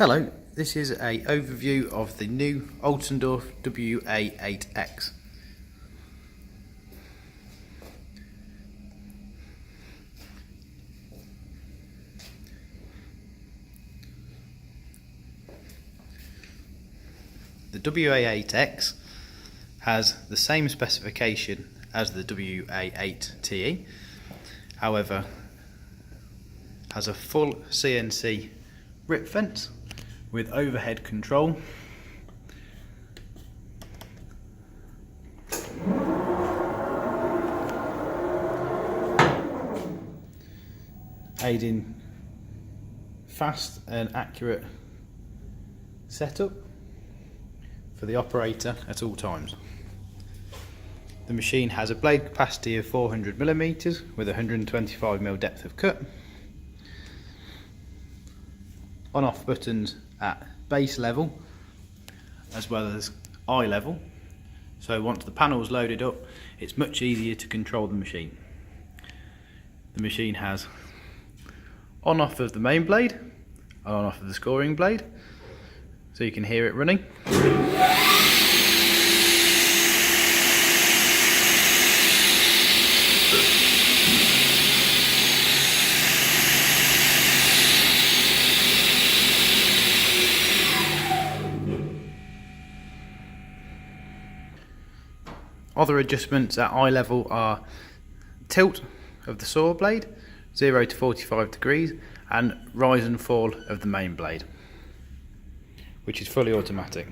Hello, this is an overview of the new Altendorf WA8X. The WA8X has the same specification as the WA8TE, however has a full CNC rip fence with overhead control, aiding fast and accurate setup for the operator at all times. The machine has a blade capacity of 400mm with 125mm depth of cut. On-off buttons at base level as well as eye level, so once the panel is loaded up it's much easier to control the machine. The machine has on-off of the main blade and on-off of the scoring blade, so you can hear it running. Other adjustments at eye level are tilt of the saw blade, 0 to 45 degrees, and rise and fall of the main blade, which is fully automatic.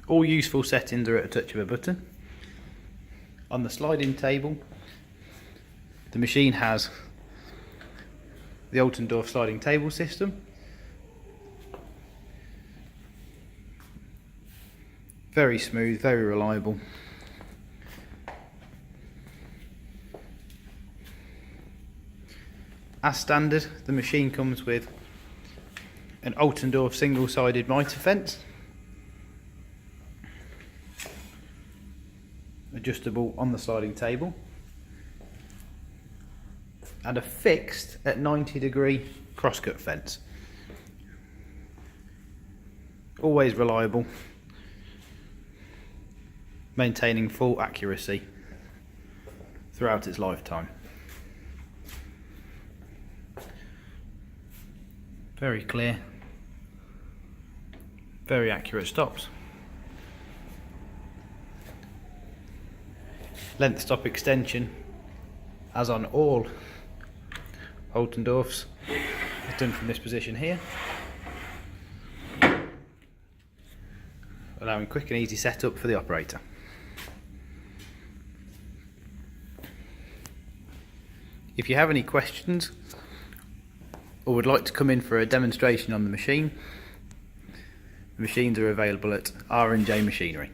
All useful settings are at a touch of a button. On the sliding table, the machine has the Altendorf sliding table system. Very smooth, very reliable. As standard, the machine comes with an Altendorf single-sided mitre fence, adjustable on the sliding table, and a fixed at 90-degree crosscut fence. Always reliable, maintaining full accuracy throughout its lifetime. Very clear, very accurate stops. Length stop extension, as on all Altendorfs, is done from this position here, allowing quick and easy setup for the operator. If you have any questions or would like to come in for a demonstration on the machine, the machines are available at R&J Machinery.